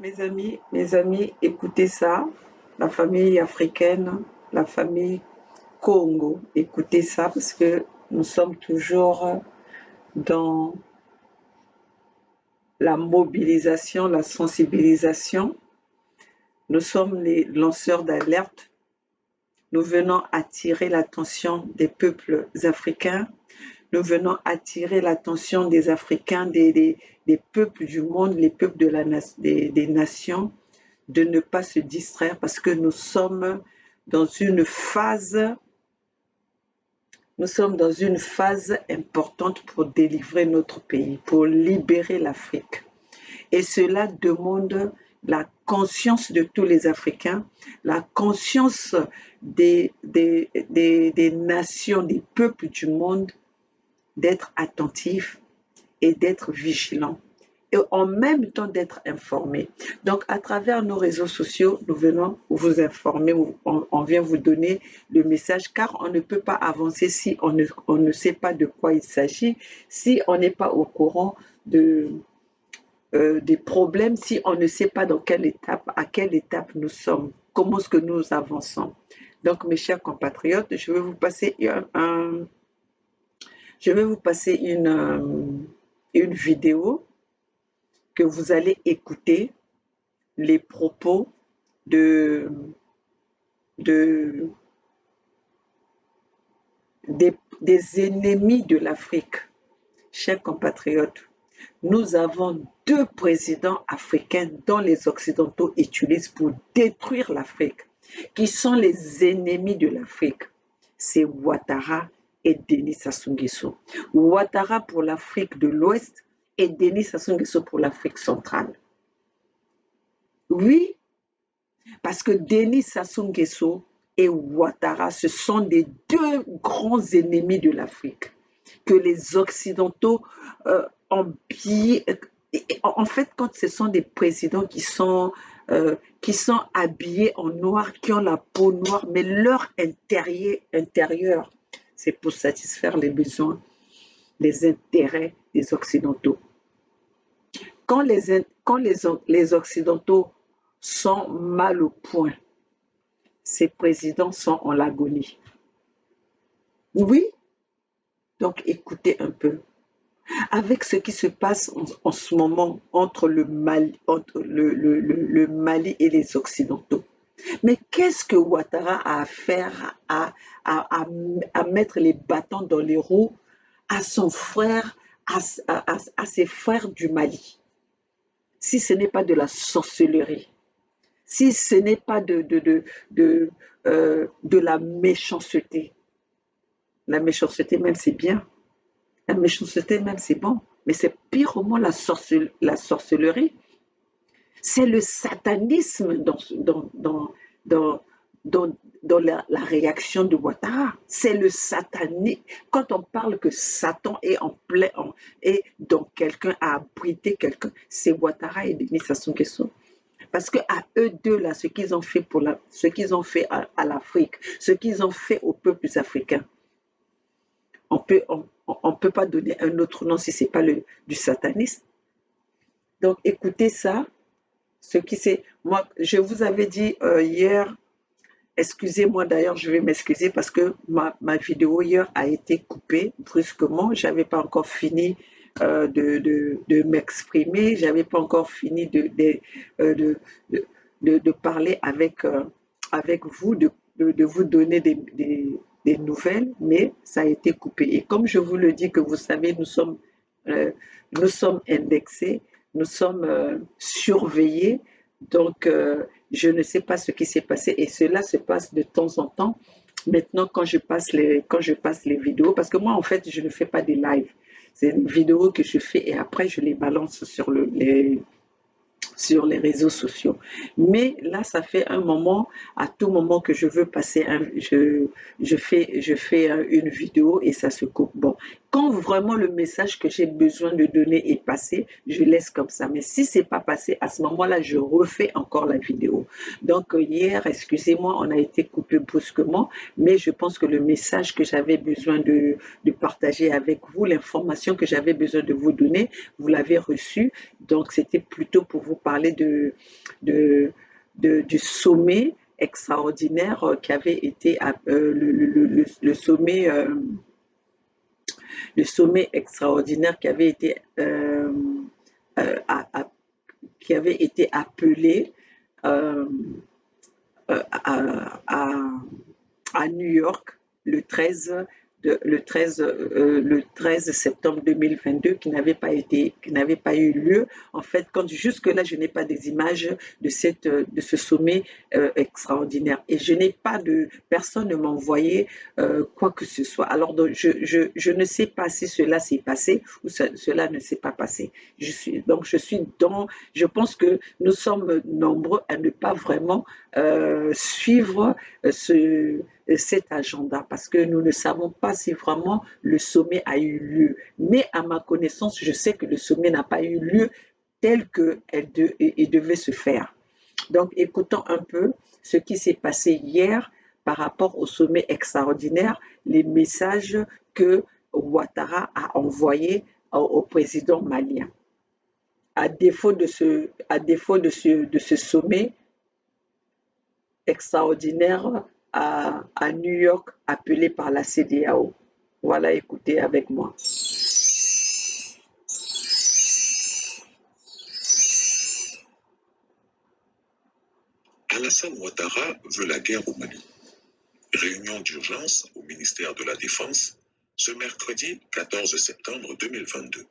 Mes amis, écoutez ça. La famille africaine, la famille Congo, écoutez ça parce que nous sommes toujours dans la mobilisation, la sensibilisation. Nous sommes les lanceurs d'alerte. Nous venons attirer l'attention des peuples africains. Nous venons attirer l'attention des Africains, des peuples du monde, les peuples des nations, de ne pas se distraire parce que dans une phase, nous sommes dans une phase importante pour délivrer notre pays, pour libérer l'Afrique. Et cela demande la conscience de tous les Africains, la conscience des nations, des peuples du monde, d'être attentifs et d'être vigilants et en même temps d'être informés. Donc, à travers nos réseaux sociaux, nous venons vous informer, on vient vous donner le message, car on ne peut pas avancer si on ne sait pas de quoi il s'agit, si on n'est pas au courant des problèmes, si on ne sait pas à quelle étape nous sommes, comment est-ce que nous avançons. Donc, mes chers compatriotes, je vais vous passer une vidéo que vous allez écouter les propos des ennemis de l'Afrique. Chers compatriotes, nous avons deux présidents africains dont les Occidentaux utilisent pour détruire l'Afrique, qui sont les ennemis de l'Afrique. C'est Ouattara et Denis Sassou Nguesso. Ouattara pour l'Afrique de l'Ouest et Denis Sassou Nguesso pour l'Afrique centrale. Oui, parce que Denis Sassou Nguesso et Ouattara, ce sont les deux grands ennemis de l'Afrique que les Occidentaux ont pillé. En fait, quand ce sont des présidents qui sont habillés en noir, qui ont la peau noire, mais leur intérieur, c'est pour satisfaire les besoins, les intérêts des Occidentaux. Quand les Occidentaux sont mal au point, ces présidents sont en l'agonie. Oui, donc écoutez un peu. Avec ce qui se passe en ce moment entre le Mali et les Occidentaux. Mais qu'est-ce que Ouattara a à faire à mettre les bâtons dans les roues à son frère, à ses frères du Mali? Si ce n'est pas de la sorcellerie, si ce n'est pas de la méchanceté. La méchanceté même, c'est bien. La méchanceté même, c'est bon. Mais c'est purement la sorcellerie. C'est le satanisme dans la réaction de Ouattara. C'est le satanisme. Quand on parle que Satan est et donc quelqu'un a abrité quelqu'un, c'est Ouattara et Denis Sassou Nguesso. Parce qu'à eux deux, là, ce qu'ils ont fait à l'Afrique, ce qu'ils ont fait aux peuples africains, on peut pas donner un autre nom si ce n'est pas du satanisme. Donc, écoutez ça. Moi, je vous avais dit hier, excusez-moi d'ailleurs, je vais m'excuser parce que ma vidéo hier a été coupée brusquement. Je n'avais pas encore fini de m'exprimer, je n'avais pas encore fini de parler avec vous, de vous donner des nouvelles, mais ça a été coupé. Et comme je vous le dis, que vous savez, nous sommes indexés, nous sommes surveillés, donc je ne sais pas ce qui s'est passé et cela se passe de temps en temps. Maintenant, quand je passe les vidéos, parce que moi, en fait, je ne fais pas des lives. C'est une vidéo que je fais et après, je les balance sur les réseaux sociaux. Mais là, ça fait un moment, à tout moment que je veux passer, je fais une vidéo et ça se coupe. Bon, Quand vraiment le message que j'ai besoin de donner est passé, je laisse comme ça. Mais si c'est pas passé, à ce moment-là, je refais encore la vidéo. Donc hier, excusez-moi, on a été coupé brusquement, mais je pense que le message que j'avais besoin de partager avec vous, l'information que j'avais besoin de vous donner, vous l'avez reçue. Donc c'était plutôt pour vous parler de, du sommet extraordinaire qui avait été le sommet extraordinaire qui avait été appelé euh, à, à, à New York le 13 le 13 septembre 2022 qui n'avait pas eu lieu. En fait, quand jusque-là, je n'ai pas des images de ce sommet extraordinaire. Et je n'ai pas personne ne m'a envoyé quoi que ce soit. Alors, donc, je ne sais pas si cela s'est passé ou cela ne s'est pas passé. Je pense que nous sommes nombreux à ne pas vraiment suivre cet agenda parce que nous ne savons pas si vraiment le sommet a eu lieu. Mais à ma connaissance, je sais que le sommet n'a pas eu lieu tel qu'il devait se faire. Donc, écoutons un peu ce qui s'est passé hier par rapport au sommet extraordinaire, les messages que Ouattara a envoyés au président malien. De ce sommet extraordinaire à New York appelé par la CEDEAO. Voilà, écoutez avec moi. Alassane Ouattara veut la guerre au Mali. Réunion d'urgence au ministère de la Défense ce mercredi 14 septembre 2022.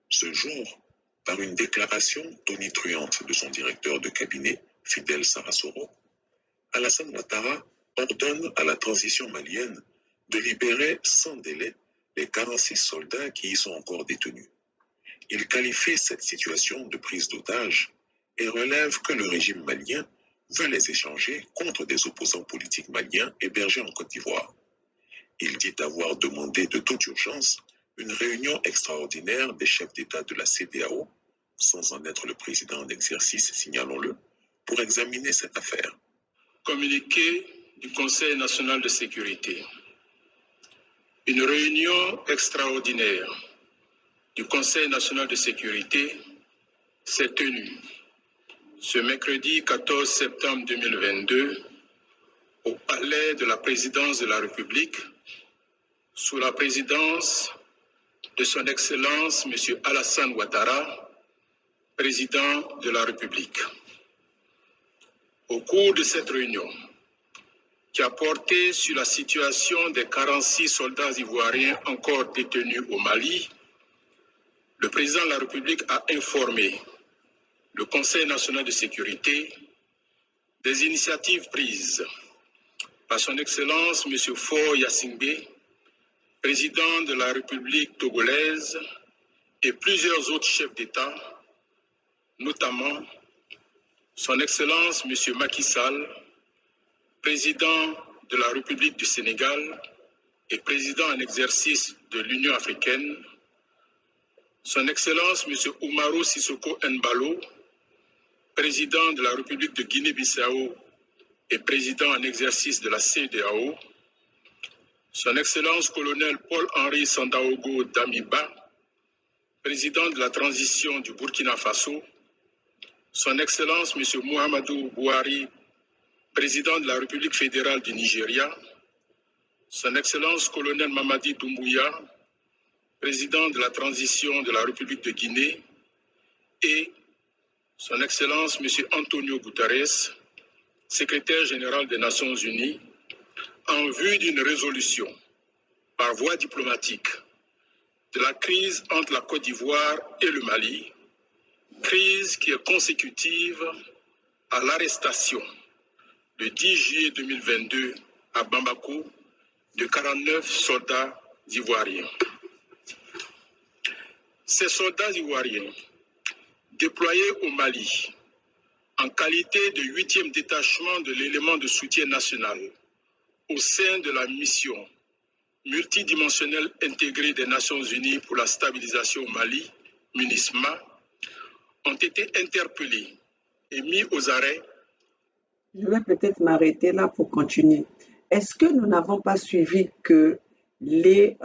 Ce jour, par une déclaration tonitruante de son directeur de cabinet, Fidel Sarasoro, Alassane Ouattara ordonne à la transition malienne de libérer sans délai les 46 soldats qui y sont encore détenus. Il qualifie cette situation de prise d'otage et relève que le régime malien veut les échanger contre des opposants politiques maliens hébergés en Côte d'Ivoire. Il dit avoir demandé de toute urgence une réunion extraordinaire des chefs d'État de la CEDEAO, sans en être le président en exercice, signalons-le, pour examiner cette affaire. Communiqué du Conseil national de sécurité. Une réunion extraordinaire du Conseil national de sécurité s'est tenue ce mercredi 14 septembre 2022 au palais de la présidence de la République sous la présidence de son Excellence M. Alassane Ouattara, président de la République. Au cours de cette réunion, qui a porté sur la situation des 46 soldats ivoiriens encore détenus au Mali, le président de la République a informé le Conseil national de sécurité des initiatives prises par son Excellence M. Faure Gnassingbé, président de la République togolaise, et plusieurs autres chefs d'État, notamment son Excellence M. Macky Sall, président de la République du Sénégal et président en exercice de l'Union africaine, son Excellence M. Umaru Sissoko Embalo, président de la République de Guinée-Bissau et président en exercice de la CEDEAO, son Excellence colonel Paul-Henri Sandaogo Damiba, président de la transition du Burkina Faso, son Excellence M. Muhammadu Buhari, président de la République fédérale du Nigeria, son Excellence colonel Mamadi Doumbouya, président de la transition de la République de Guinée, et son Excellence M. Antonio Guterres, secrétaire général des Nations Unies, en vue d'une résolution par voie diplomatique de la crise entre la Côte d'Ivoire et le Mali, crise qui est consécutive à l'arrestation le 10 juillet 2022 à Bamako de 49 soldats ivoiriens. Ces soldats ivoiriens, déployés au Mali en qualité de 8e détachement de l'élément de soutien national au sein de la mission multidimensionnel intégré des Nations Unies pour la stabilisation au Mali, MINUSMA, ont été interpellés et mis aux arrêts. Je vais peut-être m'arrêter là pour continuer. Est-ce que nous n'avons pas suivi que les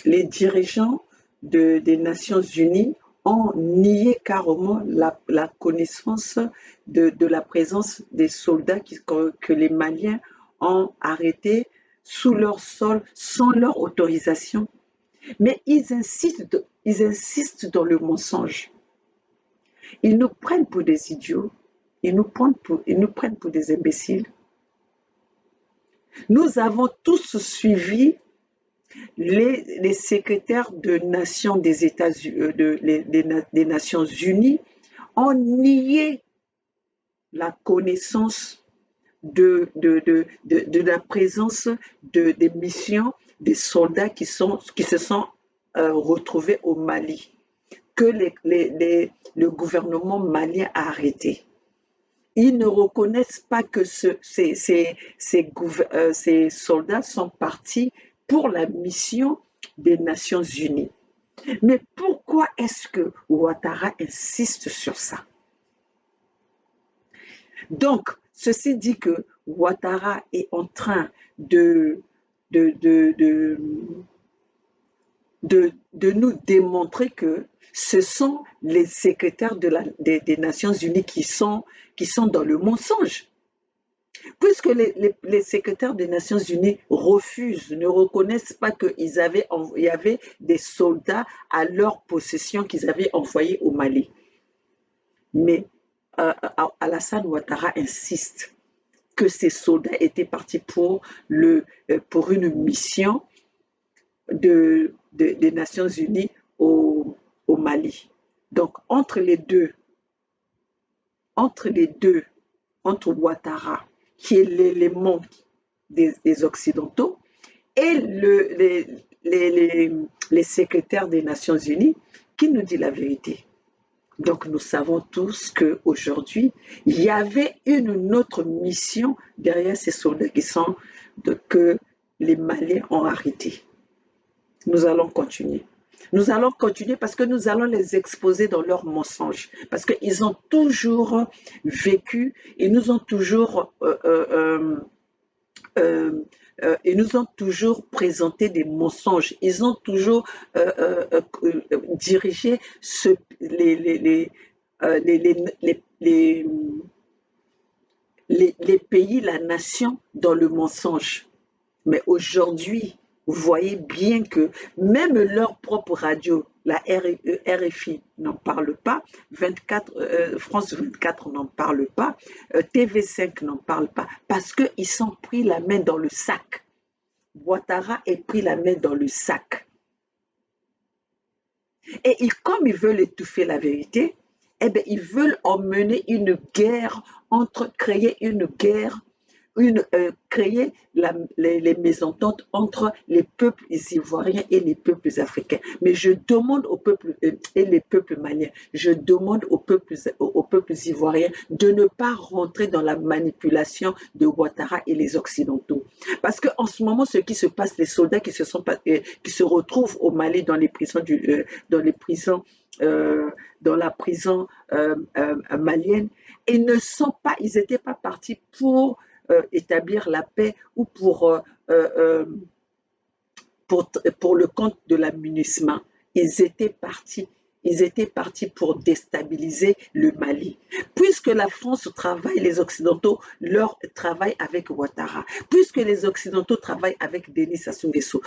dirigeants des Nations Unies ont nié carrément la connaissance de la présence des soldats que les Maliens ont arrêtés sous leur sol sans leur autorisation? Mais ils insistent dans le mensonge. Ils nous prennent pour des idiots, ils nous prennent pour des imbéciles. Nous avons tous suivi les secrétaires de Nations des États-Unis, des Nations Unies ont nié la connaissance de la présence des missions des soldats qui se sont retrouvés au Mali, que le gouvernement malien a arrêté. Ils ne reconnaissent pas que ces soldats sont partis pour la mission des Nations Unies. Mais pourquoi est-ce que Ouattara insiste sur ça? Donc, ceci dit que Ouattara est en train de nous démontrer que ce sont les secrétaires des Nations Unies qui sont dans le mensonge. Puisque les secrétaires des Nations Unies refusent, ne reconnaissent pas qu'il y avait des soldats à leur possession qu'ils avaient envoyés au Mali. Mais Alassane Ouattara insiste que ces soldats étaient partis pour une mission des Nations Unies au Mali. Donc, entre Ouattara, qui est l'élément des Occidentaux, et les secrétaires des Nations Unies, qui nous dit la vérité? Donc, nous savons tous qu'aujourd'hui, il y avait une autre mission derrière ces soldats que les Maliens ont arrêtés. Nous allons continuer. Nous allons continuer parce que nous allons les exposer dans leurs mensonges. Parce qu'ils ont toujours vécu, ils nous ont toujours présenté des mensonges. Ils ont toujours dirigé les pays, la nation dans le mensonge. Mais aujourd'hui, vous voyez bien que même leur propre radio, la RFI n'en parle pas, France 24 n'en parle pas, TV5 n'en parle pas, parce qu'ils sont pris la main dans le sac. Ouattara est pris la main dans le sac. Et comme ils veulent étouffer la vérité, eh bien, ils veulent emmener une guerre, créer une guerre, créer les mésententes entre les peuples ivoiriens et les peuples africains. Mais je demande aux peuples et les peuples maliens, je demande aux peuples ivoiriens de ne pas rentrer dans la manipulation de Ouattara et les Occidentaux. Parce qu'en ce moment, ce qui se passe, les soldats qui se retrouvent au Mali dans les prisons dans la prison malienne, ils n'étaient pas partis pour établir la paix ou pour le compte de la MINUSMA. Ils étaient partis pour déstabiliser le Mali. Puisque la France travaille, les Occidentaux travaillent avec Ouattara. Puisque les Occidentaux travaillent avec Denis Sassou Nguesso,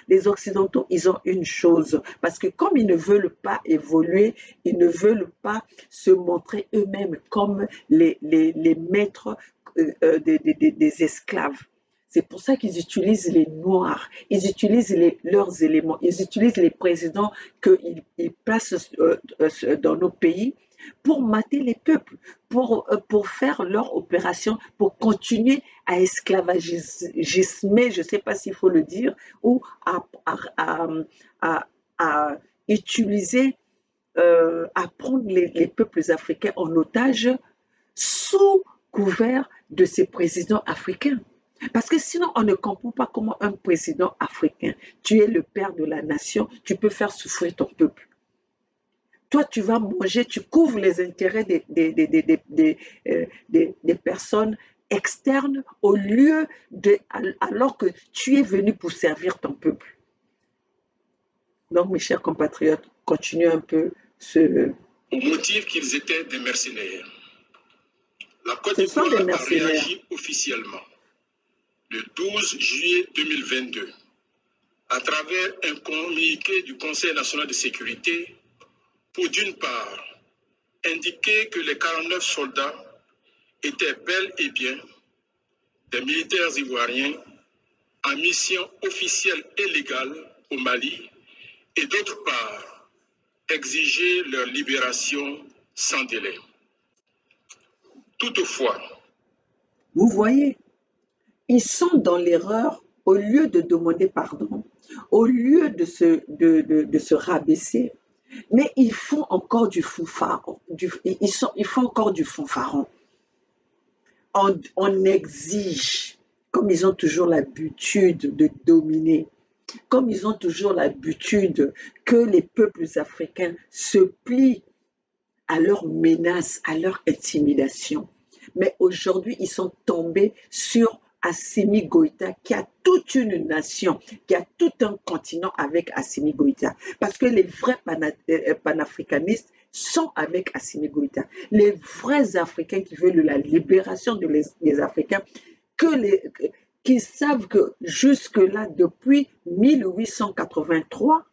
les Occidentaux, ils ont une chose, parce que comme ils ne veulent pas évoluer, ils ne veulent pas se montrer eux-mêmes comme les maîtres des esclaves. C'est pour ça qu'ils utilisent les Noirs, ils utilisent leurs éléments, ils utilisent les présidents qu'ils placent dans nos pays pour mater les peuples, pour faire leur opération, pour continuer à esclavagismer, je ne sais pas s'il faut le dire, ou à utiliser, à prendre les peuples africains en otage sous couvert de ces présidents africains. Parce que sinon, on ne comprend pas comment un président africain, tu es le père de la nation, tu peux faire souffrir ton peuple. Toi, tu vas manger, tu couvres les intérêts des personnes externes au lieu de, alors que tu es venu pour servir ton peuple. Donc, mes chers compatriotes, continuez un peu ce... Au motif qu'ils étaient des mercenaires. La Côte Ce sont des d'Ivoire a mercenaires. réagi officiellement le 12 juillet 2022 à travers un communiqué du Conseil national de sécurité pour, d'une part, indiquer que les 49 soldats étaient bel et bien des militaires ivoiriens en mission officielle et légale au Mali et, d'autre part, exiger leur libération sans délai. Toutefois, vous voyez, ils sont dans l'erreur au lieu de demander pardon, au lieu de se rabaisser, mais ils font encore du fanfaron. Ils font encore du fanfaron. On exige, comme ils ont toujours l'habitude de dominer, comme ils ont toujours l'habitude que les peuples africains se plient à leurs menaces, à leur intimidation. Mais aujourd'hui, ils sont tombés sur Assimi Goïta, qui a toute une nation, qui a tout un continent avec Assimi Goïta. Parce que les vrais panafricanistes sont avec Assimi Goïta. Les vrais Africains qui veulent la libération des Africains, qui savent que jusque-là, depuis 1883,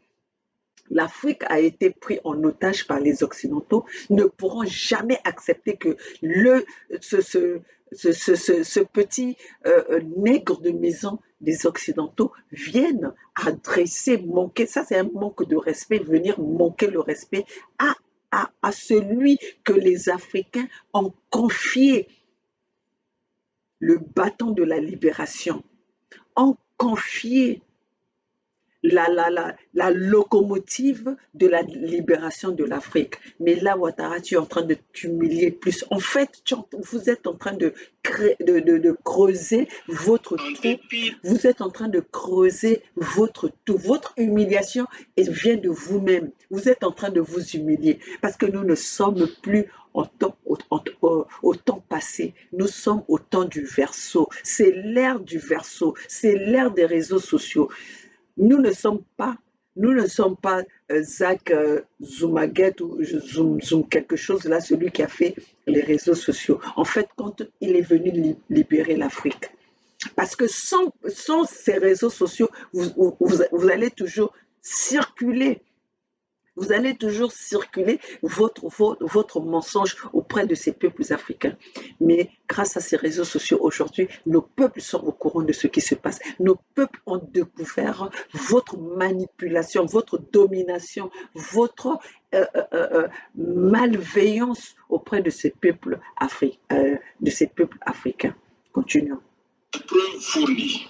l'Afrique a été prise en otage par les Occidentaux, ne pourront jamais accepter que ce petit nègre de maison des Occidentaux vienne manquer, ça c'est un manque de respect, venir manquer le respect à celui que les Africains ont confié le bâton de la libération, ont confié la locomotive de la libération de l'Afrique. Mais là, Ouattara, tu es en train de t'humilier plus. En fait, vous êtes en train de creuser votre trou. Vous êtes en train de creuser votre trou. Votre humiliation vient de vous-même. Vous êtes en train de vous humilier parce que nous ne sommes plus au temps passé. Nous sommes au temps du verseau. C'est l'ère du verseau. C'est l'ère des réseaux sociaux. Nous ne sommes pas Zach Zoumaguette ou Zoom quelque chose là, celui qui a fait les réseaux sociaux. En fait, quand il est venu libérer l'Afrique. Parce que sans ces réseaux sociaux, vous allez toujours circuler. Vous allez toujours circuler votre mensonge auprès de ces peuples africains. Mais grâce à ces réseaux sociaux aujourd'hui, nos peuples sont au courant de ce qui se passe. Nos peuples ont découvert votre manipulation, votre domination, votre malveillance auprès de ces peuples africains. Continuons. Preuves fournies,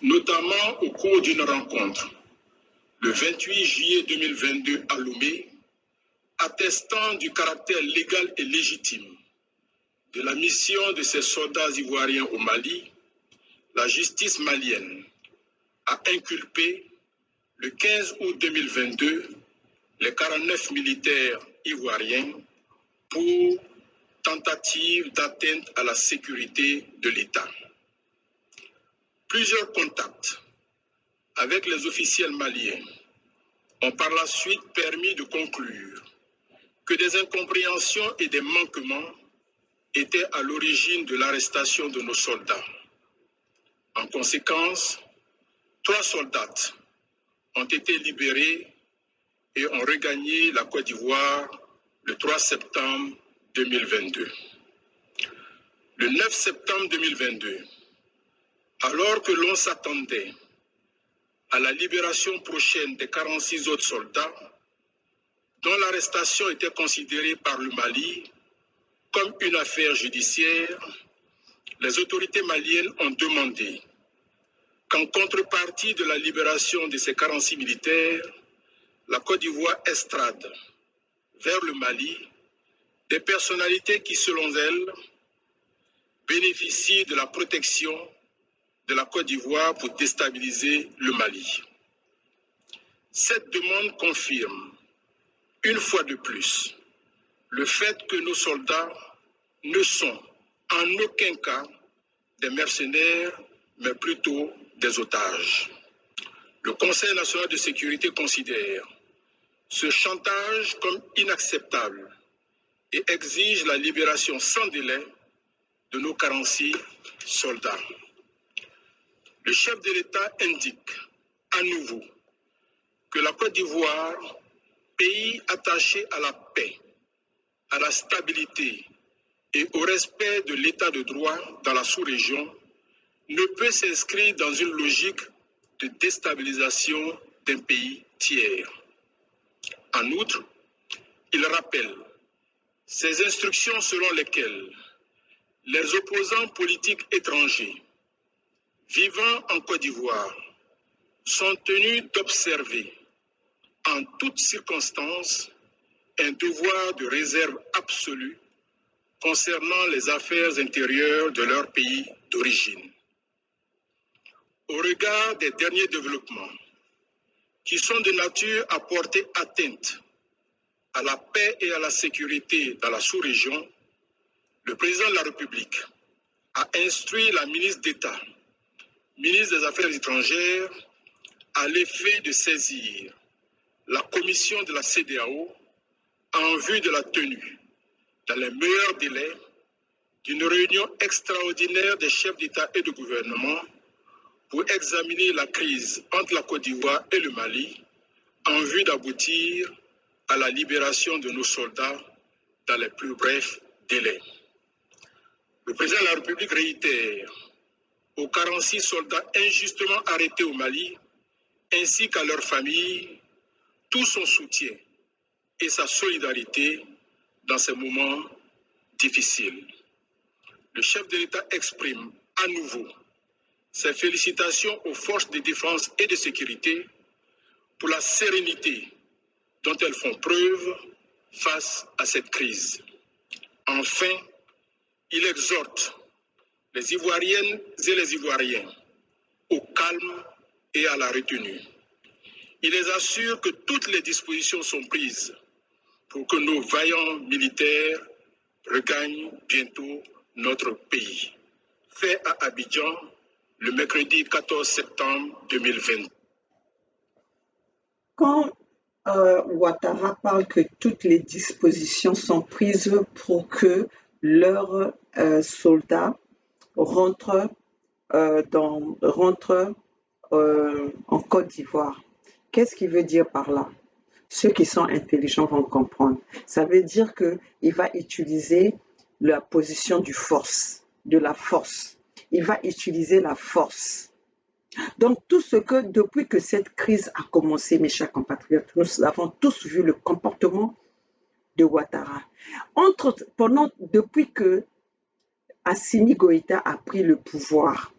notamment au cours d'une rencontre le 28 juillet 2022 à Lomé, attestant du caractère légal et légitime de la mission de ces soldats ivoiriens au Mali, la justice malienne a inculpé le 15 août 2022 les 49 militaires ivoiriens pour tentative d'atteinte à la sécurité de l'État. Plusieurs contacts avec les officiels maliens ont par la suite permis de conclure que des incompréhensions et des manquements étaient à l'origine de l'arrestation de nos soldats. En conséquence, 3 soldats ont été libérés et ont regagné la Côte d'Ivoire le 3 septembre 2022. Le 9 septembre 2022, alors que l'on s'attendait à la libération prochaine des 46 autres soldats, dont l'arrestation était considérée par le Mali comme une affaire judiciaire, les autorités maliennes ont demandé qu'en contrepartie de la libération de ces 46 militaires, la Côte d'Ivoire extrade vers le Mali des personnalités qui, selon elles, bénéficient de la protection de la Côte d'Ivoire pour déstabiliser le Mali. Cette demande confirme, une fois de plus, le fait que nos soldats ne sont en aucun cas des mercenaires, mais plutôt des otages. Le Conseil national de sécurité considère ce chantage comme inacceptable et exige la libération sans délai de nos 46 soldats. Le chef de l'État indique à nouveau que la Côte d'Ivoire, pays attaché à la paix, à la stabilité et au respect de l'état de droit dans la sous-région, ne peut s'inscrire dans une logique de déstabilisation d'un pays tiers. En outre, il rappelle ces instructions selon lesquelles les opposants politiques étrangers vivant en Côte d'Ivoire sont tenus d'observer en toutes circonstances un devoir de réserve absolue concernant les affaires intérieures de leur pays d'origine. Au regard des derniers développements qui sont de nature à porter atteinte à la paix et à la sécurité dans la sous-région, le président de la République a instruit la ministre d'État, ministre des Affaires étrangères, à l'effet de saisir la commission de la CEDEAO en vue de la tenue, dans les meilleurs délais, d'une réunion extraordinaire des chefs d'État et de gouvernement pour examiner la crise entre la Côte d'Ivoire et le Mali en vue d'aboutir à la libération de nos soldats dans les plus brefs délais. Le président de la République réitère aux 46 soldats injustement arrêtés au Mali, ainsi qu'à leurs familles, tout son soutien et sa solidarité dans ces moments difficiles. Le chef de l'État exprime à nouveau ses félicitations aux forces de défense et de sécurité pour la sérénité dont elles font preuve face à cette crise. Enfin, il exhorte les Ivoiriennes et les Ivoiriens au calme et à la retenue. Il les assure que toutes les dispositions sont prises pour que nos vaillants militaires regagnent bientôt notre pays. Fait à Abidjan le mercredi 14 septembre 2020. Quand Ouattara parle que toutes les dispositions sont prises pour que leurs soldats rentrent en Côte d'Ivoire, qu'est-ce qu'il veut dire par là? Ceux qui sont intelligents vont comprendre. Ça veut dire qu'il va utiliser la position de la force. Il va utiliser la force. Donc, tout ce que, depuis que cette crise a commencé, mes chers compatriotes, nous avons tous vu le comportement de Ouattara. Depuis que Assimi Goïta a pris le pouvoir,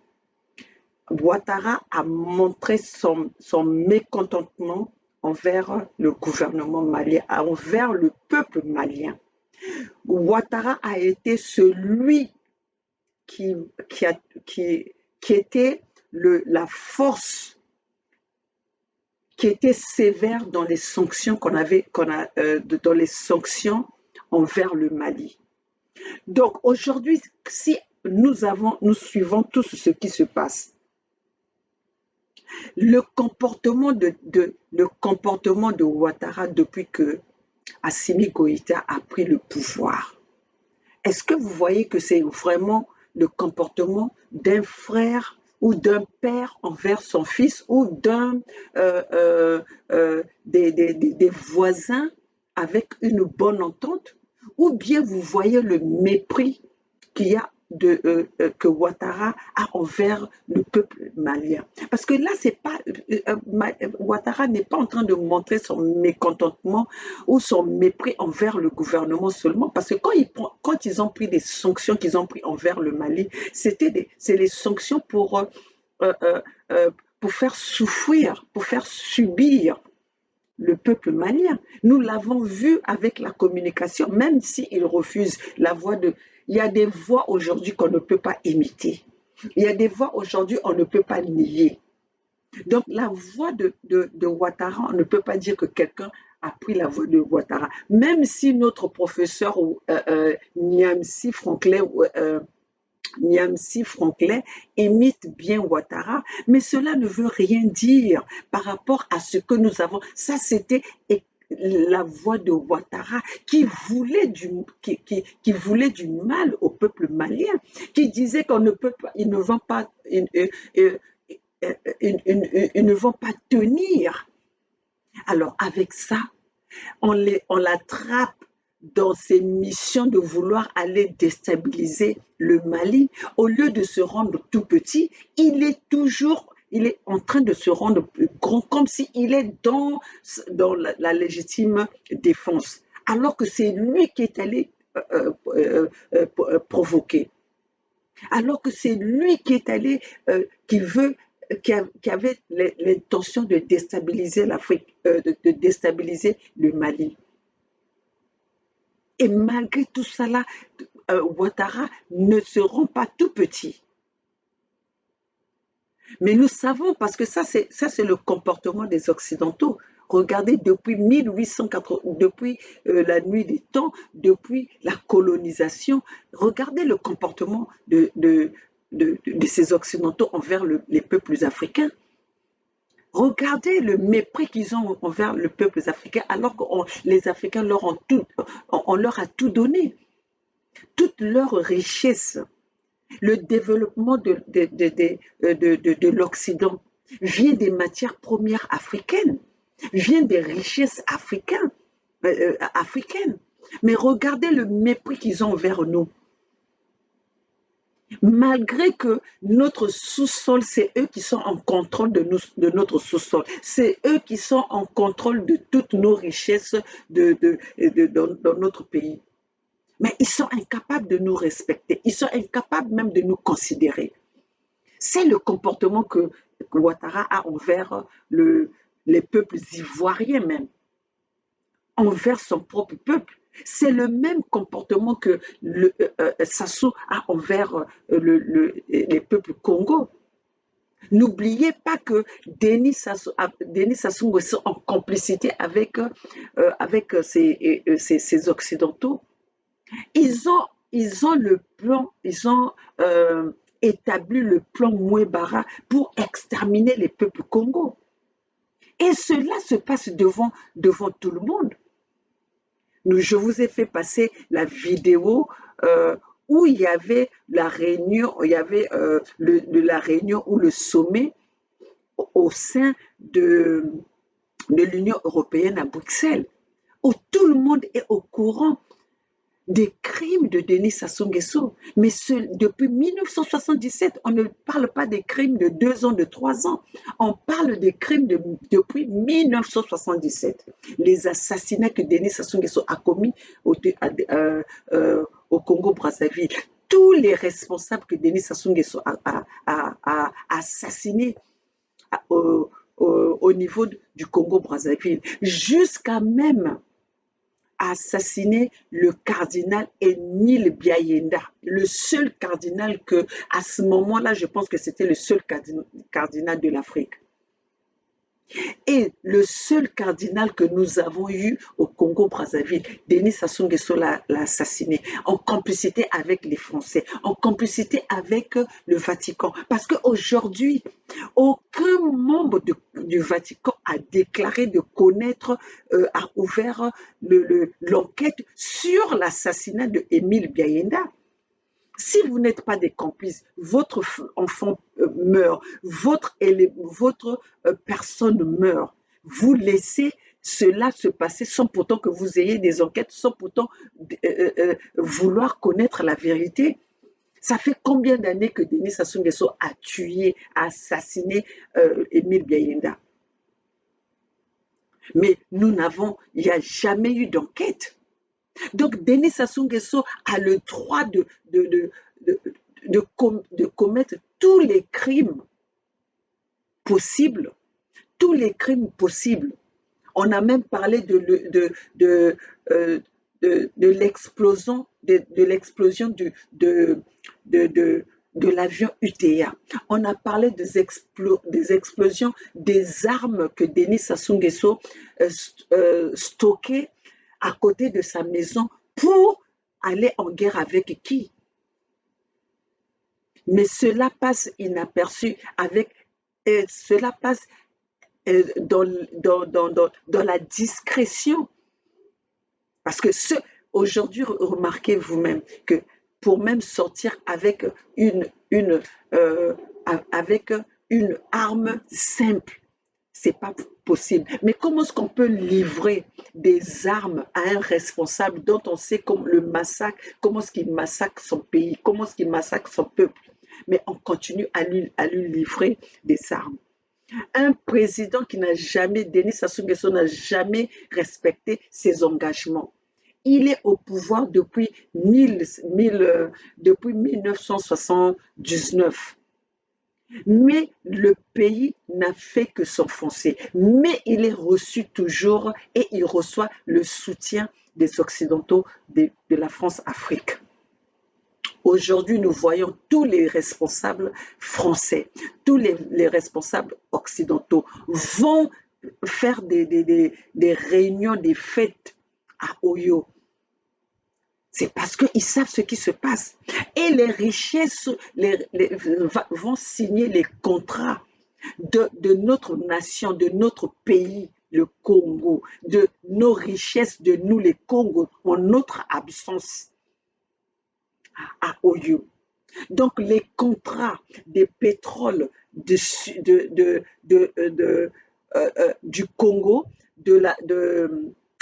Ouattara a montré son mécontentement envers le gouvernement malien, envers le peuple malien. Ouattara a été celui qui était la force, qui était sévère dans les sanctions dans les sanctions envers le Mali. Donc aujourd'hui, si nous suivons tout ce qui se passe, le comportement de Ouattara depuis que Assimi Goïta a pris le pouvoir, est-ce que vous voyez que c'est vraiment le comportement d'un frère ou d'un père envers son fils ou des voisins avec une bonne entente, ou bien vous voyez le mépris qu'il y a que Ouattara a envers le peuple malien? Parce que là, c'est pas Ouattara n'est pas en train de montrer son mécontentement ou son mépris envers le gouvernement seulement, parce que quand ils ont pris des sanctions qu'ils ont pris envers le Mali, c'est les sanctions pour faire souffrir, pour faire subir le peuple malien. Nous l'avons vu avec la communication, même s'ils refusent il y a des voix aujourd'hui qu'on ne peut pas imiter. Il y a des voix aujourd'hui, on ne peut pas nier. Donc, la voix de Ouattara, on ne peut pas dire que quelqu'un a pris la voix de Ouattara. Même si notre professeur Niamsi Franklin imite bien Ouattara, mais cela ne veut rien dire par rapport à ce que nous avons. Ça, c'était la voix de Ouattara qui voulait du mal au peuple malien, qui disait qu'on ne peut pas, ils ne vont pas, ils ne vont pas tenir. Alors avec ça, on l'attrape dans ses missions de vouloir aller déstabiliser le Mali. Au lieu de se rendre tout petit, il est en train de se rendre plus grand, comme s'il est dans la légitime défense, alors que c'est lui qui est allé provoquer, alors que c'est lui qui est allé, qui avait l'intention de déstabiliser l'Afrique, de déstabiliser le Mali. Et malgré tout cela, Ouattara ne se rend pas tout petit. Mais nous savons, parce que ça c'est le comportement des Occidentaux. Regardez, depuis 1880, depuis la nuit des temps, depuis la colonisation, regardez le comportement de ces Occidentaux envers les peuples africains. Regardez le mépris qu'ils ont envers le peuple africain, alors que les Africains on leur a tout donné, toute leur richesse. Le développement de l'Occident vient des matières premières africaines, vient des richesses africaines. Mais regardez le mépris qu'ils ont envers nous. Malgré que notre sous-sol, c'est eux qui sont en contrôle de notre sous-sol. C'est eux qui sont en contrôle de toutes nos richesses dans notre pays. Mais ils sont incapables de nous respecter. Ils sont incapables même de nous considérer. C'est le comportement que Ouattara a envers les peuples ivoiriens même, envers son propre peuple. C'est le même comportement que Sassou a envers les peuples congos. N'oubliez pas que Denis Sassou Nguesso en complicité avec ces Occidentaux. Ils ont le plan, ils ont établi le plan Mouebara pour exterminer les peuples congos. Et cela se passe devant tout le monde. Je vous ai fait passer la vidéo où il y avait la réunion, la réunion ou le sommet au sein de l'Union européenne à Bruxelles, où tout le monde est au courant des crimes de Denis Sassou Nguesso. Mais depuis 1977, on ne parle pas des crimes de 2 ans, de 3 ans. On parle des crimes depuis 1977. Les assassinats que Denis Sassou Nguesso a commis au Congo-Brazzaville. Tous les responsables que Denis Sassou Nguesso a assassinés au niveau du Congo-Brazzaville, jusqu'à même assassiné le cardinal Émile Biayenda, le seul cardinal que, à ce moment-là, je pense que c'était le seul cardinal de l'Afrique. Et le seul cardinal que nous avons eu au Congo-Brazzaville, Denis Sassou Nguesso l'a assassiné, en complicité avec les Français, en complicité avec le Vatican. Parce qu'aujourd'hui, aucun membre du Vatican a déclaré de connaître, a ouvert l'enquête sur l'assassinat de Émile Biayenda. Si vous n'êtes pas des complices, votre enfant meurt, votre personne meurt. Vous laissez cela se passer sans pourtant que vous ayez des enquêtes, sans pourtant vouloir connaître la vérité. Ça fait combien d'années que Denis Sassou Nguesso a tué, a assassiné Émile Biayenda? Mais il n'y a jamais eu d'enquête. Donc, Denis Sassou Nguesso a le droit de commettre tous les crimes possibles. Tous les crimes possibles. On a même parlé de l'explosion de l'avion UTA. On a parlé des explosions des armes que Denis Sassou Nguesso stockait à côté de sa maison pour aller en guerre avec qui? Mais cela passe inaperçu cela passe dans la discrétion. Parce que aujourd'hui, remarquez vous-même que pour même sortir avec avec une arme simple, c'est pas possible. Mais comment est-ce qu'on peut livrer des armes à un responsable dont on sait comme le massacre, comment est-ce qu'il massacre son pays, comment est-ce qu'il massacre son peuple, mais on continue à lui livrer des armes. Un président qui n'a jamais, Denis Sassou Nguesso n'a jamais respecté ses engagements. Il est au pouvoir depuis 1979. Mais le pays n'a fait que s'enfoncer. Mais il est reçu toujours et il reçoit le soutien des Occidentaux de la France-Afrique. Aujourd'hui, nous voyons tous les responsables français, tous les responsables occidentaux vont faire des réunions, des fêtes à Oyo. C'est parce qu'ils savent ce qui se passe. Et les richesses vont signer les contrats de notre nation, de notre pays, le Congo, de nos richesses, de nous les Congos, en notre absence à Oyo. Donc les contrats des pétroles du Congo,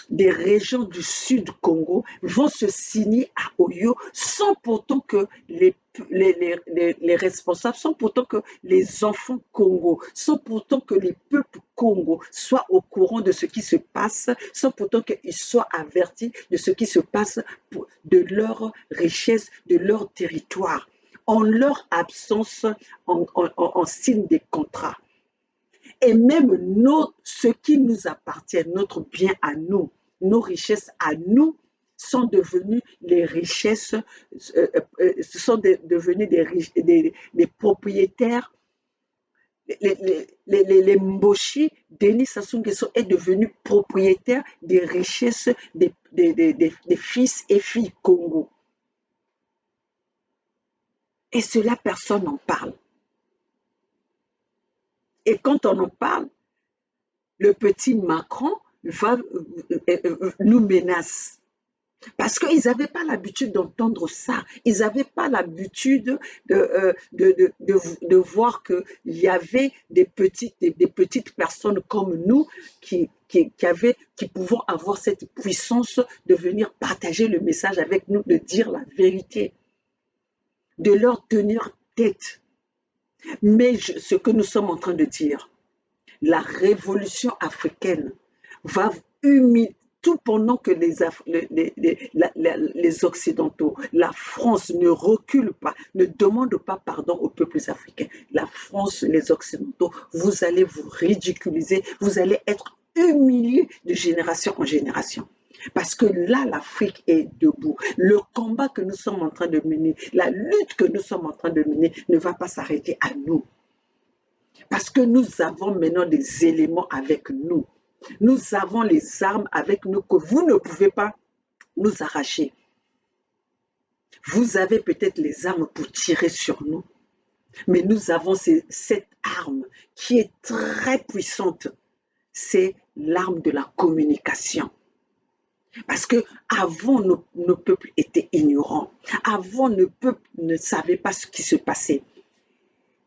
des régions du sud Congo vont se signer à Oyo sans pourtant que les responsables, sans pourtant que les enfants Congo, sans pourtant que les peuples Congo soient au courant de ce qui se passe, sans pourtant qu'ils soient avertis de ce qui se passe de leur richesse, de leur territoire. En leur absence, on signe des contrats. Et même ce qui nous appartient, notre bien à nous, nos richesses à nous, sont devenues les richesses, sont devenus des propriétaires. Les Mboshi, Denis Sassou Nguesso est devenu propriétaire des richesses des fils et filles Congo. Et cela, personne n'en parle. Et quand on en parle, le petit Macron nous menace. Parce qu'ils n'avaient pas l'habitude d'entendre ça. Ils n'avaient pas l'habitude de voir qu'il y avait des petites personnes comme nous qui pouvaient avoir cette puissance de venir partager le message avec nous, de dire la vérité, de leur tenir tête. Mais ce que nous sommes en train de dire, la révolution africaine va humilier, tout pendant que les Occidentaux, la France ne recule pas, ne demande pas pardon aux peuples africains. La France, les Occidentaux, vous allez vous ridiculiser, vous allez être humiliés de génération en génération. Parce que là, l'Afrique est debout. Le combat que nous sommes en train de mener, la lutte que nous sommes en train de mener ne va pas s'arrêter à nous. Parce que nous avons maintenant des éléments avec nous. Nous avons les armes avec nous que vous ne pouvez pas nous arracher. Vous avez peut-être les armes pour tirer sur nous. Mais nous avons cette arme qui est très puissante. C'est l'arme de la communication. Parce que avant, nos peuples étaient ignorants. Avant, nos peuples ne savaient pas ce qui se passait.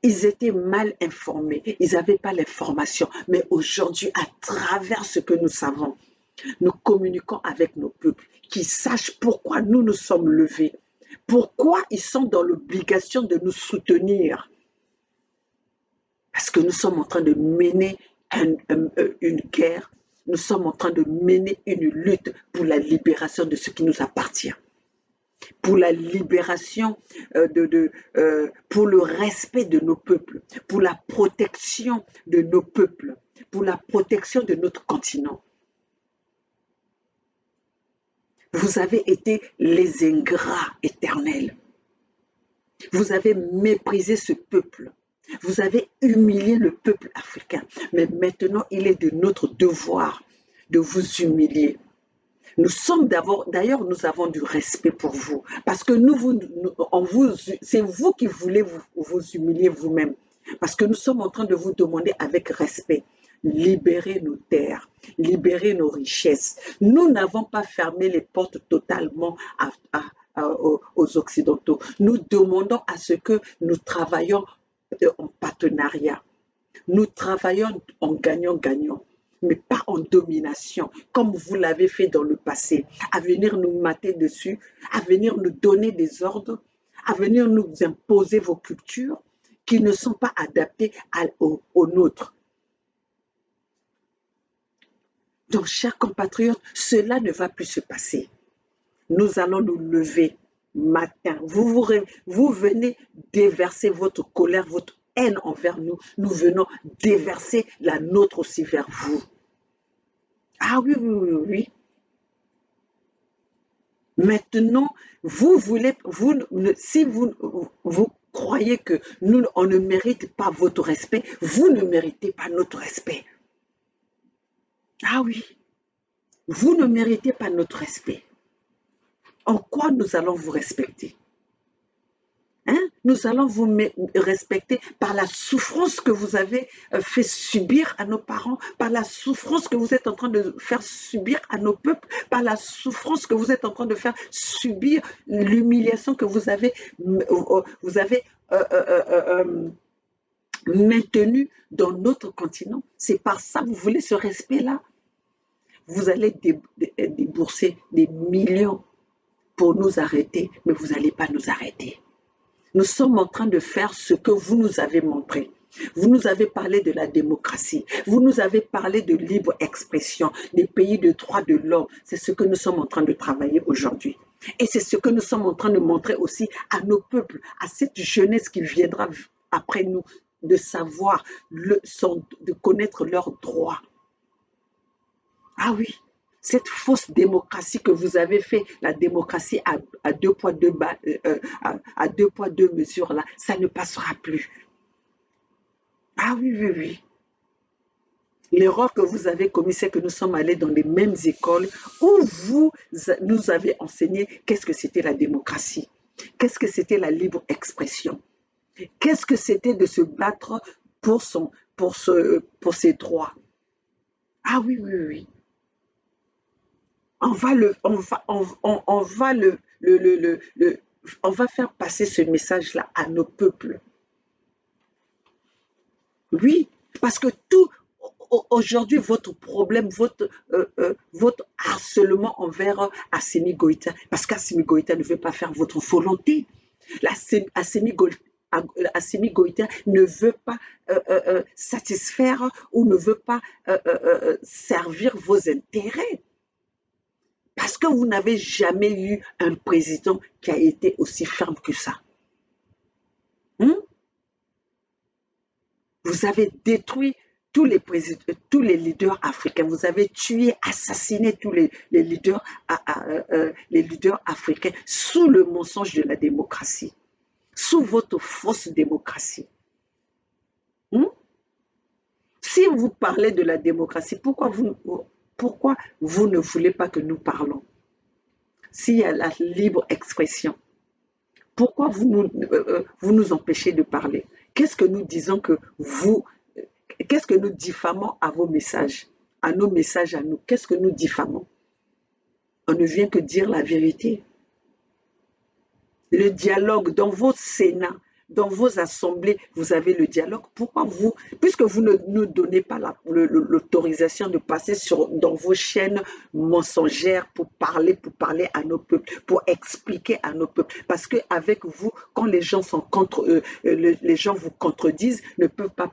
Ils étaient mal informés. Ils n'avaient pas l'information. Mais aujourd'hui, à travers ce que nous savons, nous communiquons avec nos peuples qui sachent pourquoi nous nous sommes levés. Pourquoi ils sont dans l'obligation de nous soutenir. Parce que nous sommes en train de mener une guerre. Nous sommes en train de mener une lutte pour la libération de ce qui nous appartient. Pour la libération, pour le respect de nos peuples, pour la protection de nos peuples, pour la protection de notre continent. Vous avez été les ingrats éternels. Vous avez méprisé ce peuple. Vous avez humilié le peuple africain. Mais maintenant, il est de notre devoir de vous humilier. Nous sommes d'ailleurs, nous avons du respect pour vous. Parce que c'est vous qui voulez vous humilier vous-même. Parce que nous sommes en train de vous demander avec respect, libérez nos terres, libérez nos richesses. Nous n'avons pas fermé les portes totalement aux Occidentaux. Nous demandons à ce que nous travaillions en partenariat. Nous travaillons en gagnant-gagnant, mais pas en domination, comme vous l'avez fait dans le passé, à venir nous mater dessus, à venir nous donner des ordres, à venir nous imposer vos cultures qui ne sont pas adaptées aux nôtres. Donc, chers compatriotes, cela ne va plus se passer. Nous allons nous lever matin. Vous venez déverser votre colère, votre haine envers nous. Nous venons déverser la nôtre aussi vers vous. Ah oui, oui, oui, oui. Maintenant, si vous croyez que on ne mérite pas votre respect, vous ne méritez pas notre respect. Ah oui, vous ne méritez pas notre respect. En quoi nous allons vous respecter? Nous allons vous respecter par la souffrance que vous avez fait subir à nos parents, par la souffrance que vous êtes en train de faire subir à nos peuples, par la souffrance que vous êtes en train de faire subir, l'humiliation que vous avez maintenue dans notre continent. C'est par ça que vous voulez ce respect-là. Vous allez débourser des millions pour nous arrêter, mais vous n'allez pas nous arrêter. Nous sommes en train de faire ce que vous nous avez montré. Vous nous avez parlé de la démocratie. Vous nous avez parlé de libre expression, des pays de droits de l'homme. C'est ce que nous sommes en train de travailler aujourd'hui. Et c'est ce que nous sommes en train de montrer aussi à nos peuples, à cette jeunesse qui viendra après nous, de savoir, de connaître leurs droits. Ah oui, cette fausse démocratie que vous avez fait, la démocratie à deux poids, deux mesures, là, ça ne passera plus. Ah oui, oui, oui. L'erreur que vous avez commise, c'est que nous sommes allés dans les mêmes écoles où vous nous avez enseigné qu'est-ce que c'était la démocratie, qu'est-ce que c'était la libre expression, qu'est-ce que c'était de se battre pour ses droits. Ah oui, oui, oui. On va faire passer ce message-là à nos peuples. Oui, parce que aujourd'hui, votre problème, votre harcèlement envers Assimi Goïta, parce qu'Assimi Goïta ne veut pas faire votre volonté. Assimi Goïta ne veut pas satisfaire ou ne veut pas servir vos intérêts. Parce que vous n'avez jamais eu un président qui a été aussi ferme que ça. Vous avez détruit tous les leaders africains. Vous avez tué, assassiné tous les leaders africains sous le mensonge de la démocratie, sous votre fausse démocratie. Si vous parlez de la démocratie, pourquoi vous ne voulez pas que nous parlons? S'il y a la libre expression, pourquoi vous nous empêchez de parler? Qu'est-ce que nous disons qu'est-ce que nous diffamons à vos messages, à nos messages à nous? Qu'est-ce que nous diffamons? On ne vient que dire la vérité. Le dialogue dans vos sénats, dans vos assemblées, vous avez le dialogue. Pourquoi puisque vous ne nous donnez pas l'autorisation de passer dans vos chaînes mensongères pour parler à nos peuples, pour expliquer à nos peuples, parce qu'avec vous, quand les gens sont les gens vous contredisent, ne peuvent pas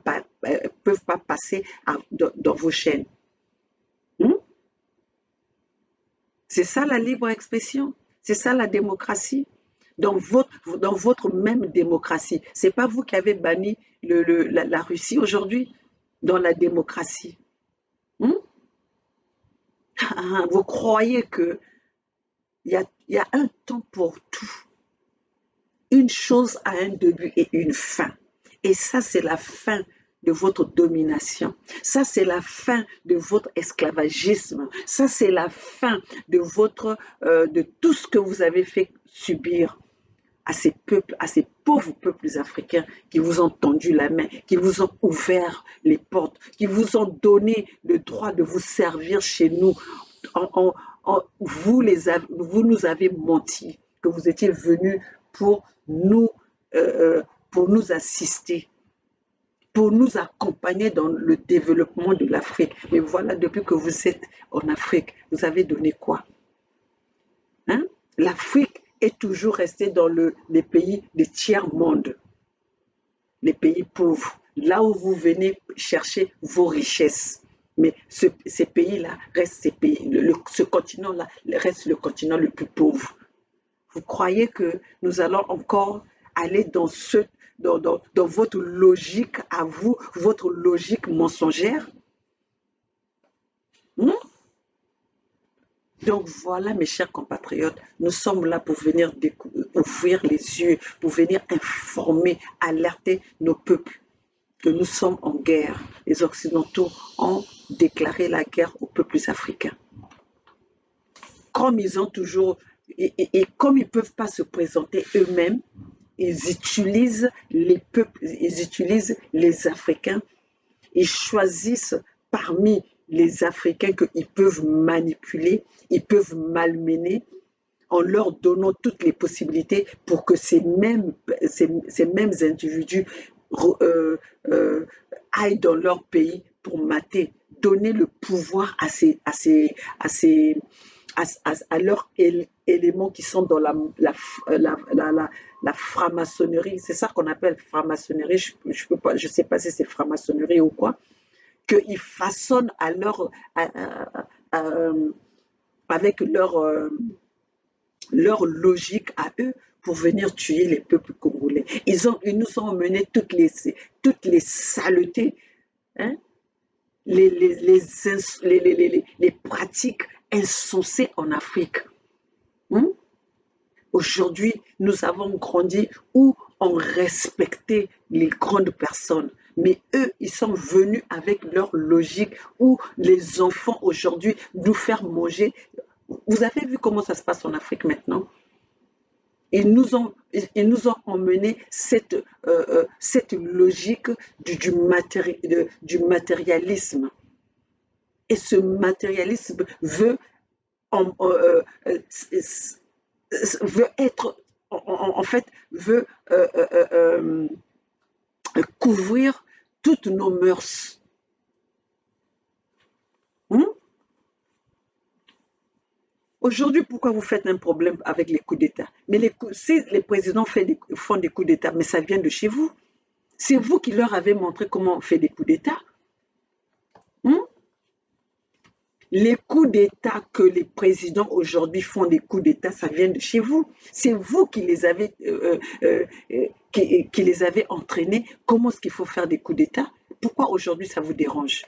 passer dans vos chaînes. C'est ça la libre expression, c'est ça la démocratie. Dans votre même démocratie. Ce n'est pas vous qui avez banni la Russie aujourd'hui dans la démocratie. Vous croyez qu'il y a un temps pour tout. Une chose a un début et une fin. Et ça, c'est la fin de votre domination. Ça, c'est la fin de votre esclavagisme. Ça, c'est la fin de tout ce que vous avez fait subir à ces peuples, à ces pauvres peuples africains qui vous ont tendu la main, qui vous ont ouvert les portes, qui vous ont donné le droit de vous servir chez nous. Vous nous avez menti, que vous étiez venus pour nous, pour nous assister, pour nous accompagner dans le développement de l'Afrique. Mais voilà, depuis que vous êtes en Afrique, vous avez donné quoi? Hein? L'Afrique est toujours restée dans les pays des tiers-monde, les pays pauvres, là où vous venez chercher vos richesses. Mais ces pays-là restent ces pays, ce continent-là reste le continent le plus pauvre. Vous croyez que nous allons encore aller dans votre logique à vous, votre logique mensongère? Hmm? Donc voilà, mes chers compatriotes, nous sommes là pour venir ouvrir les yeux, pour venir informer, alerter nos peuples que nous sommes en guerre. Les Occidentaux ont déclaré la guerre aux peuples africains. Comme ils ont toujours, et comme ils ne peuvent pas se présenter eux-mêmes, ils utilisent les peuples, ils utilisent les Africains, ils choisissent parmi les Africains qu'ils peuvent manipuler, ils peuvent malmener en leur donnant toutes les possibilités pour que ces mêmes individus aillent dans leur pays pour mater, donner le pouvoir à leurs éléments qui sont dans la franc-maçonnerie. C'est ça qu'on appelle franc-maçonnerie. Je sais pas si c'est franc-maçonnerie ou quoi. Qu'ils façonnent avec leur logique à eux pour venir tuer les peuples congolais. Ils nous ont mené toutes les saletés, hein, les pratiques insensées en Afrique. Aujourd'hui, nous avons grandi où on respectait les grandes personnes. Mais eux, ils sont venus avec leur logique où les enfants aujourd'hui nous faire manger. Vous avez vu comment ça se passe en Afrique maintenant? Ils nous ont emmené cette logique du matérialisme. Et ce matérialisme veut être, en fait, veut couvrir toutes nos mœurs. Aujourd'hui, pourquoi vous faites un problème avec les coups d'État? Mais si les présidents font des coups d'État, mais ça vient de chez vous. C'est vous qui leur avez montré comment on fait des coups d'État. Les coups d'État que les présidents aujourd'hui font des coups d'État, ça vient de chez vous. C'est vous qui les avez, qui les avez entraînés. Comment est-ce qu'il faut faire des coups d'État? Pourquoi aujourd'hui ça vous dérange?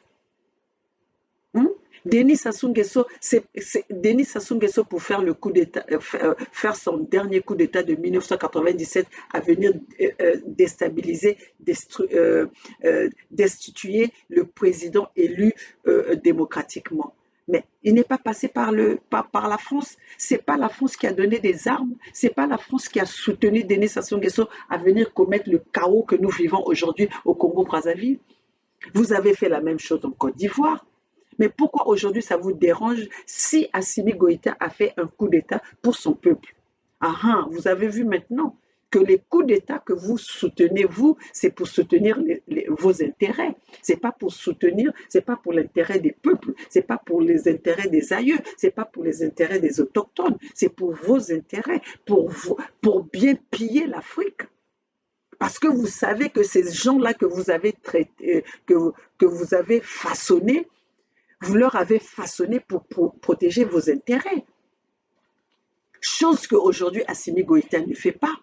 Denis Sassou Nguesso, Denis Sassou Nguesso pour faire le coup d'État, faire son dernier coup d'État de 1997 à venir déstabiliser, destituer le président élu démocratiquement. Mais il n'est pas passé par la France. C'est pas la France qui a donné des armes. C'est pas la France qui a soutenu Denis Sassou Nguesso à venir commettre le chaos que nous vivons aujourd'hui au Congo-Brazzaville. Vous avez fait la même chose en Côte d'Ivoire. Mais pourquoi aujourd'hui ça vous dérange si Assimi Goïta a fait un coup d'État pour son peuple? Vous avez vu maintenant que les coups d'État que vous soutenez, vous, c'est pour soutenir vos intérêts. C'est pas pour soutenir, c'est pas pour l'intérêt des peuples, c'est pas pour les intérêts des aïeux, c'est pas pour les intérêts des autochtones, c'est pour vos intérêts, pour bien piller l'Afrique. Parce que vous savez que ces gens-là que vous avez traités, que vous avez façonnés, vous leur avez façonné pour protéger vos intérêts. Chose qu'aujourd'hui Assimi Goïta ne fait pas.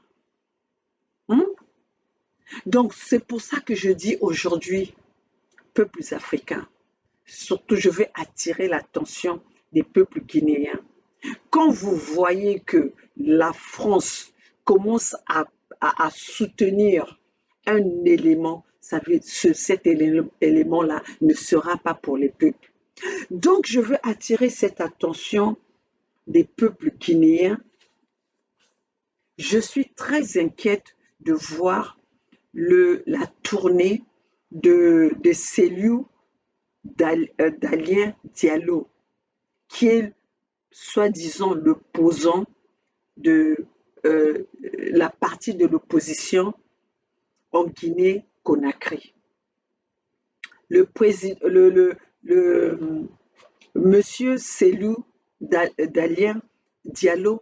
Donc c'est pour ça que je dis aujourd'hui, peuples africains, surtout je veux attirer l'attention des peuples guinéens. Quand vous voyez que la France commence à à soutenir un élément, cet élément-là ne sera pas pour les peuples. Donc, je veux attirer cette attention des peuples guinéens. Je suis très inquiète de voir la tournée de Cellou Dalein Diallo, qui est soi-disant l'opposant de la partie de l'opposition en Guinée-Conakry. Le monsieur Cellou Dalein Diallo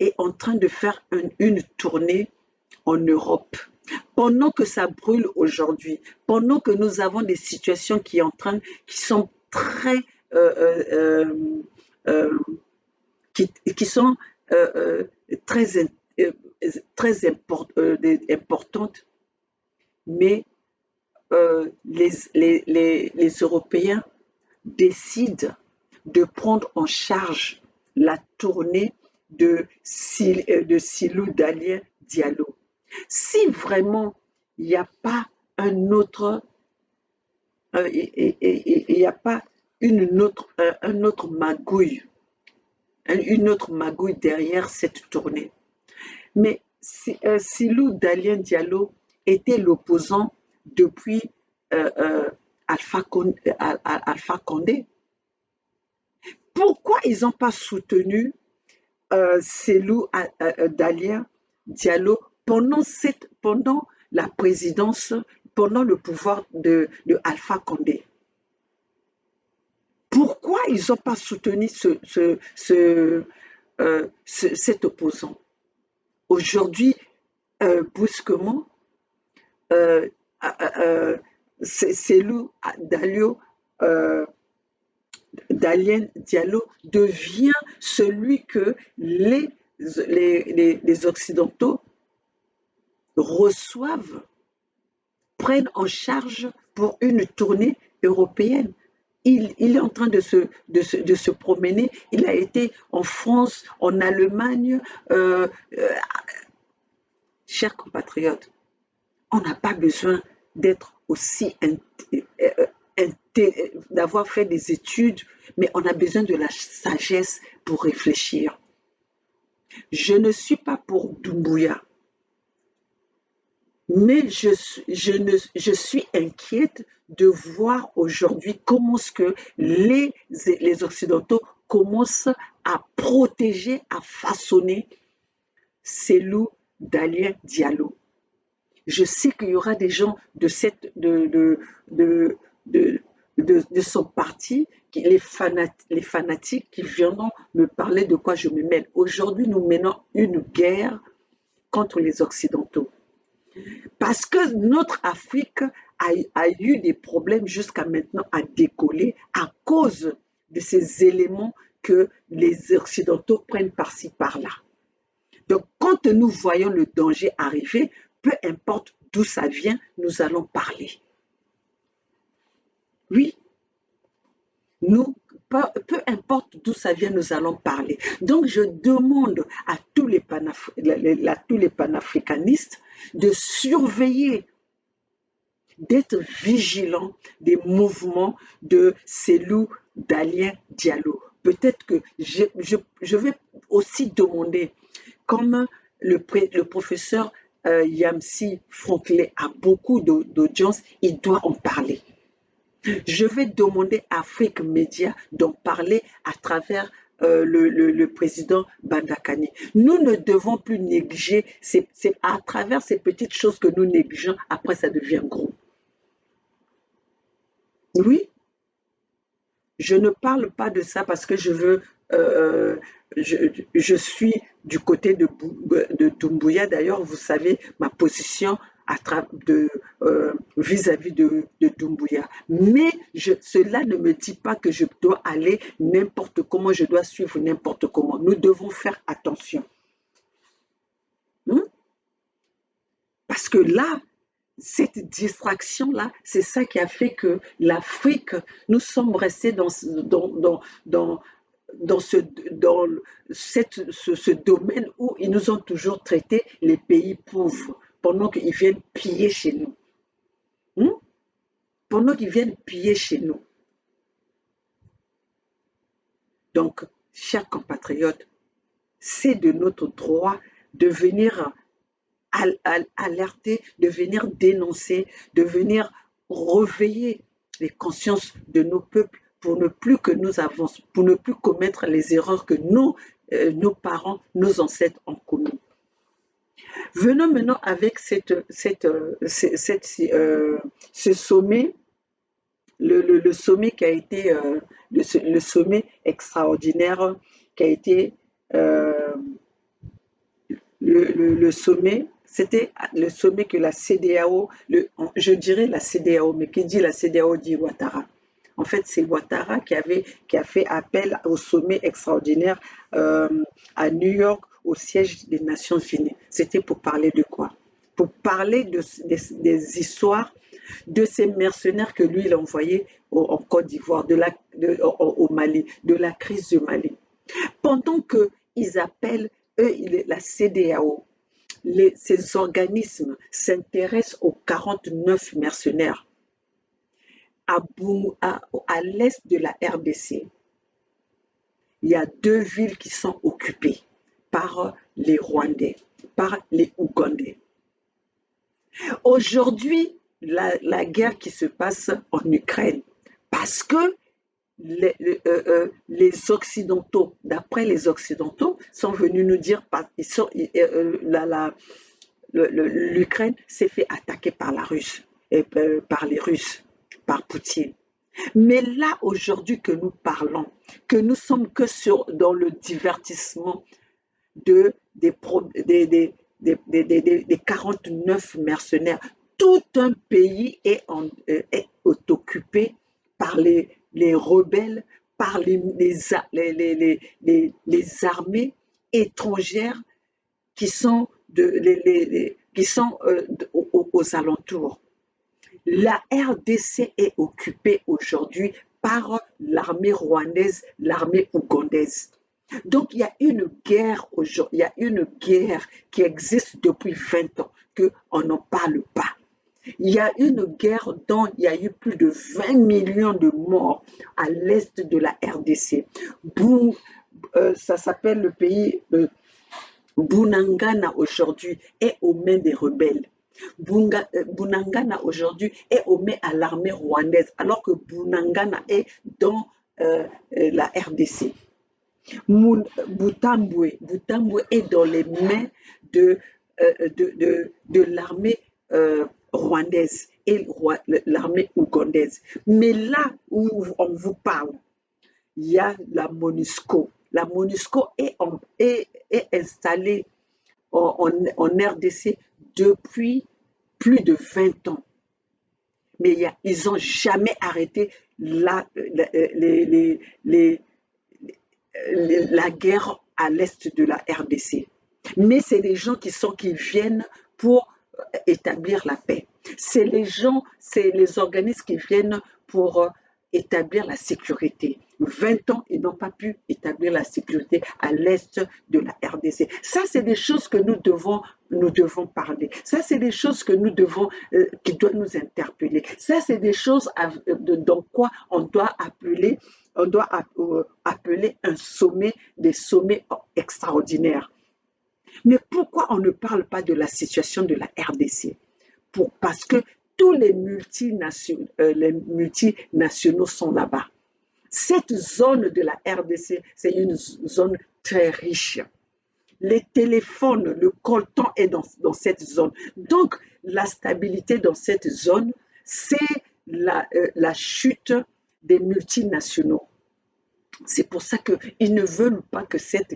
est en train de faire une tournée en Europe. Pendant que ça brûle aujourd'hui, pendant que nous avons des situations qui sont très qui sont très importantes, mais les Européens décident de prendre en charge la tournée de Cellou Dalein Diallo. Si vraiment il n'y a pas un autre, il n'y a pas un autre magouille, une autre magouille derrière cette tournée. Mais Cellou Dalein Diallo était l'opposant depuis Alpha Condé. Pourquoi ils n'ont pas soutenu Cellou Dalein Diallo pendant la présidence, pendant le pouvoir de Alpha Condé? Pourquoi ils n'ont pas soutenu cet opposant? Aujourd'hui, brusquement, Cellou Dalein Diallo devient celui que les Occidentaux prennent en charge pour une tournée européenne. Il est en train de se promener. Il a été en France, en Allemagne. Chers compatriotes, on n'a pas besoin d'être aussi d'avoir fait des études, mais on a besoin de la sagesse pour réfléchir. Je ne suis pas pour Doumbouya, mais je suis inquiète de voir aujourd'hui comment est-ce que les Occidentaux commencent à protéger, à façonner Cellou Dalein Diallo. Je sais qu'il y aura des gens de son parti, les fanatiques qui viendront me parler de quoi je me mêle. Aujourd'hui, nous menons une guerre contre les Occidentaux. Parce que notre Afrique a eu des problèmes jusqu'à maintenant à décoller à cause de ces éléments que les Occidentaux prennent par-ci, par-là. Donc, quand nous voyons le danger arriver, peu importe d'où ça vient, nous allons parler. Oui, peu importe d'où ça vient, nous allons parler. Donc, je demande à tous les panafricanistes de surveiller, d'être vigilants des mouvements de Cellou Dalein Diallo. Peut-être que je vais aussi demander, comme le professeur Yamsi Franklin a beaucoup d'audience, il doit en parler. Je vais demander à Afrique Média d'en parler à travers le président Bandakani. Nous ne devons plus négliger, c'est à travers ces petites choses que nous négligeons, après ça devient gros. Oui, je ne parle pas de ça parce que je suis du côté de Doumbouya. D'ailleurs, vous savez ma position vis-à-vis de Doumbouya. Mais cela ne me dit pas que je dois aller n'importe comment, je dois suivre n'importe comment. Nous devons faire attention. Parce que là, cette distraction-là, c'est ça qui a fait que l'Afrique, nous sommes restés dans dans ce domaine où ils nous ont toujours traités les pays pauvres, pendant qu'ils viennent piller chez nous. Hmm? Pendant qu'ils viennent piller chez nous. Donc, chers compatriotes, c'est de notre droit de venir alerter, de venir dénoncer, de venir réveiller les consciences de nos peuples pour ne plus que nous avancions, pour ne plus commettre les erreurs que nos parents, nos ancêtres ont commis. Venons maintenant avec ce sommet, le sommet qui a été le sommet extraordinaire qui a été le sommet. C'était le sommet que la CEDEAO, je dirais la CEDEAO, mais qui dit la CEDEAO dit Ouattara. En fait, c'est Ouattara qui a fait appel au sommet extraordinaire à New York, au siège des Nations Unies. C'était pour parler de quoi? Pour parler des histoires de ces mercenaires que lui, il a envoyés en Côte d'Ivoire, au Mali, de la crise du Mali. Pendant qu'ils appellent, eux, la CEDEAO, ces organismes s'intéressent aux 49 mercenaires à l'est de la RDC. Il y a 2 villes qui sont occupées par les Rwandais, par les Ougandais. Aujourd'hui, la guerre qui se passe en Ukraine, parce que les Occidentaux, d'après les Occidentaux, sont venus nous dire, l'Ukraine s'est fait attaquer par par les Russes, par Poutine. Mais là, aujourd'hui que nous parlons, que nous sommes que dans le divertissement des 49 mercenaires, tout un pays est occupé par les rebelles, par les armées étrangères qui sont aux alentours. La RDC est occupée aujourd'hui par l'armée rwandaise, l'armée ougandaise. Donc, il y a une guerre aujourd'hui, il y a une guerre qui existe depuis 20 ans, qu'on n'en parle pas. Il y a une guerre dont il y a eu plus de 20 millions de morts à l'est de la RDC. Ça s'appelle le pays Bunagana aujourd'hui est aux mains des rebelles. Bunagana aujourd'hui est aux mains à l'armée rwandaise, alors que Bunagana est dans la RDC. Butambwe est dans les mains de l'armée rwandaise et l'armée ougandaise. Mais là où on vous parle, il y a la MONUSCO. La MONUSCO est installée en RDC depuis plus de 20 ans. Mais ils n'ont jamais arrêté la guerre à l'est de la RDC. Mais c'est des gens qui viennent pour établir la paix. C'est les organismes qui viennent pour établir la sécurité. 20 ans, ils n'ont pas pu établir la sécurité à l'est de la RDC. Ça, c'est des choses que nous devons parler. Ça, c'est des choses que qui doivent nous interpeller. Ça, c'est des choses dans quoi on doit appeler un sommet, des sommets extraordinaires. Mais pourquoi on ne parle pas de la situation de la RDC? Parce que tous les multinationaux sont là-bas. Cette zone de la RDC, c'est une zone très riche. Les téléphones, le coltan est dans cette zone. Donc, la stabilité dans cette zone, c'est la chute des multinationaux. C'est pour ça qu'ils ne veulent pas que cette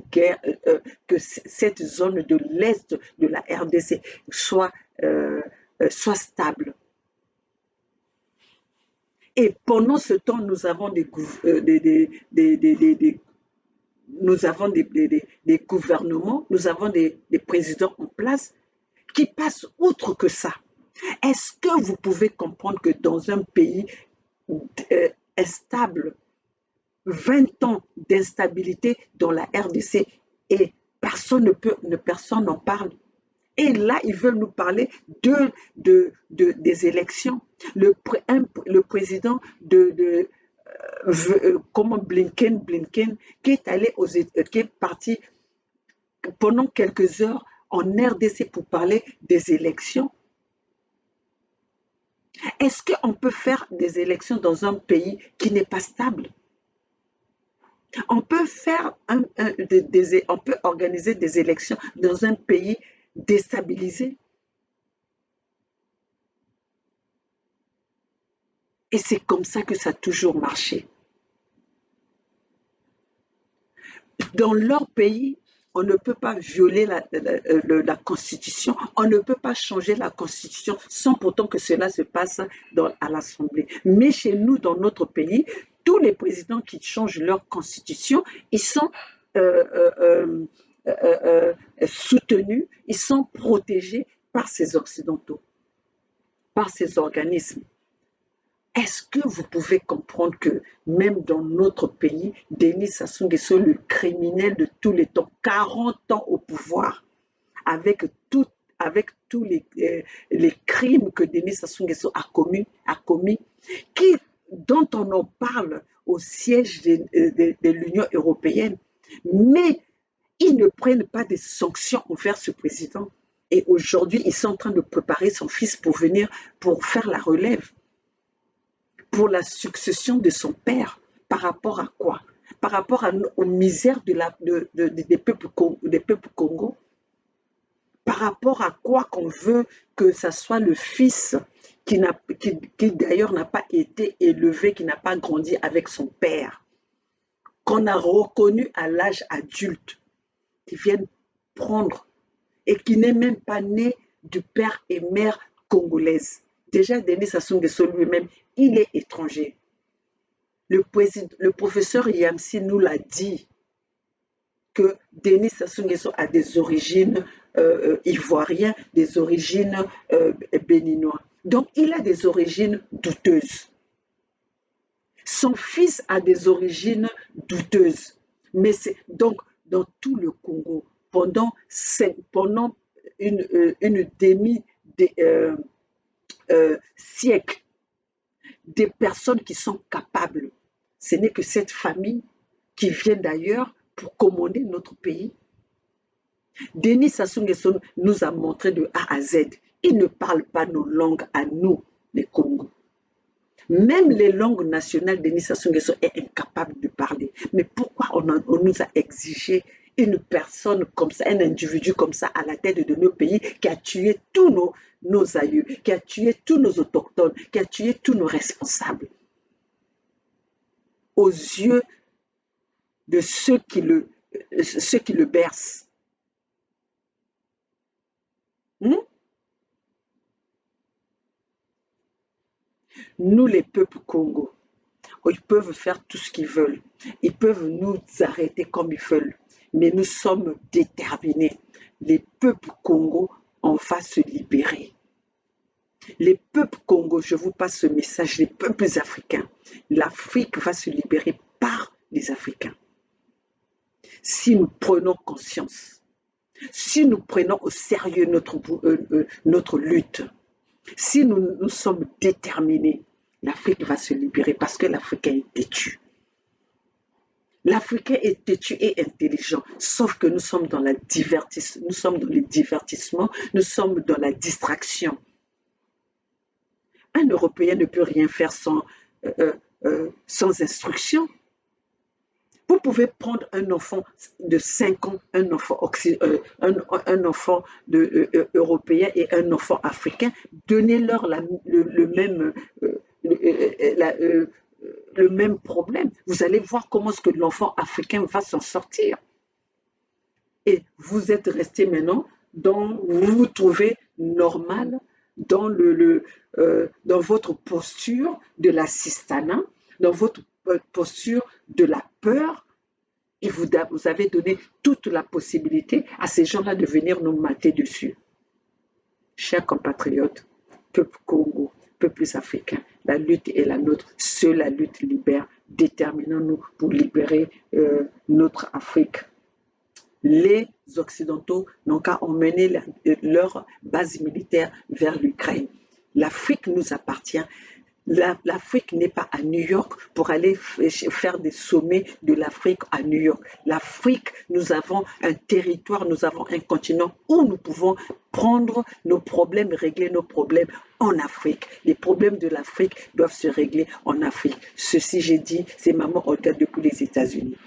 zone de l'Est de la RDC soit stable. Et pendant ce temps, nous avons des gouvernements, nous avons des présidents en place qui passent outre que ça. Est-ce que vous pouvez comprendre que dans un pays instable, 20 ans d'instabilité dans la RDC et personne n'en parle. Et là, ils veulent nous parler des élections. Le président comment Blinken, qui est allé qui est parti pendant quelques heures en RDC pour parler des élections. Est-ce qu'on peut faire des élections dans un pays qui n'est pas stable? On peut on peut organiser des élections dans un pays déstabilisé. Et c'est comme ça que ça a toujours marché. Dans leur pays, on ne peut pas violer la Constitution, on ne peut pas changer la Constitution sans pourtant que cela se passe à l'Assemblée. Mais chez nous, dans notre pays, tous les présidents qui changent leur Constitution, ils sont soutenus, ils sont protégés par ces Occidentaux, par ces organismes. Est-ce que vous pouvez comprendre que même dans notre pays, Denis Sassou Nguesso, le criminel de tous les temps, 40 ans au pouvoir, avec tous les crimes que Denis Sassou Nguesso a commis, dont on en parle au siège de l'Union européenne, mais ils ne prennent pas de sanctions envers ce président. Et aujourd'hui, ils sont en train de préparer son fils pour venir, pour faire la relève, pour la succession de son père. Par rapport à quoi? Par rapport aux misères des peuples congos. Par rapport à quoi qu'on veut que ça soit le fils qui d'ailleurs n'a pas été élevé, qui n'a pas grandi avec son père, qu'on a reconnu à l'âge adulte, qui viennent prendre et qui n'est même pas né du père et mère congolaise. Déjà, Denis Sassou Nguesso lui-même, il est étranger. Le professeur Yamsi nous l'a dit que Denis Sassou Nguesso a des origines ivoiriennes, des origines béninoises. Donc, il a des origines douteuses. Son fils a des origines douteuses. Mais c'est donc dans tout le Congo, pendant une demi-siècle, des personnes qui sont capables. Ce n'est que cette famille qui vient d'ailleurs pour commander notre pays. Denis Sassou Nguesso nous a montré de A à Z. Il ne parle pas nos langues à nous, les Congos. Même les langues nationales, Denis Sassou Nguesso est incapable de parler. Mais pourquoi on nous a exigé une personne comme ça, un individu comme ça à la tête de nos pays qui a tué tous nos aïeux, qui a tué tous nos autochtones, qui a tué tous nos responsables aux yeux de ceux qui le bercent. Nous, les peuples congos, ils peuvent faire tout ce qu'ils veulent. Ils peuvent nous arrêter comme ils veulent. Mais nous sommes déterminés. Les peuples congos, on va se libérer. Les peuples congos, je vous passe ce message, les peuples africains, l'Afrique va se libérer par les Africains. Si nous prenons conscience, si nous prenons au sérieux notre lutte, si nous sommes déterminés, l'Afrique va se libérer parce que l'Africain est têtu. L'Africain est têtu et intelligent, sauf que nous sommes dans le divertissement, nous sommes dans la distraction. Un Européen ne peut rien faire sans instruction. Vous pouvez prendre un enfant de 5 ans, un enfant européen et un enfant africain, donnez-leur le même problème. Vous allez voir comment est-ce que l'enfant africain va s'en sortir. Et vous êtes resté maintenant vous vous trouvez normal dans votre posture de l'assistanat, dans votre posture de la peur, et vous avez donné toute la possibilité à ces gens-là de venir nous mater dessus. Chers compatriotes, peuple Congo, peuples africains, la lutte est la nôtre, seule la lutte libère déterminons-nous pour libérer notre Afrique. Les Occidentaux n'ont qu'à emmener leur base militaire vers l'Ukraine. L'Afrique nous appartient. L'Afrique n'est pas à New York pour aller faire des sommets de l'Afrique à New York. L'Afrique, nous avons un territoire, nous avons un continent où nous pouvons prendre nos problèmes, régler nos problèmes en Afrique. Les problèmes de l'Afrique doivent se régler en Afrique. Ceci, j'ai dit, c'est Maman Olga depuis les États-Unis.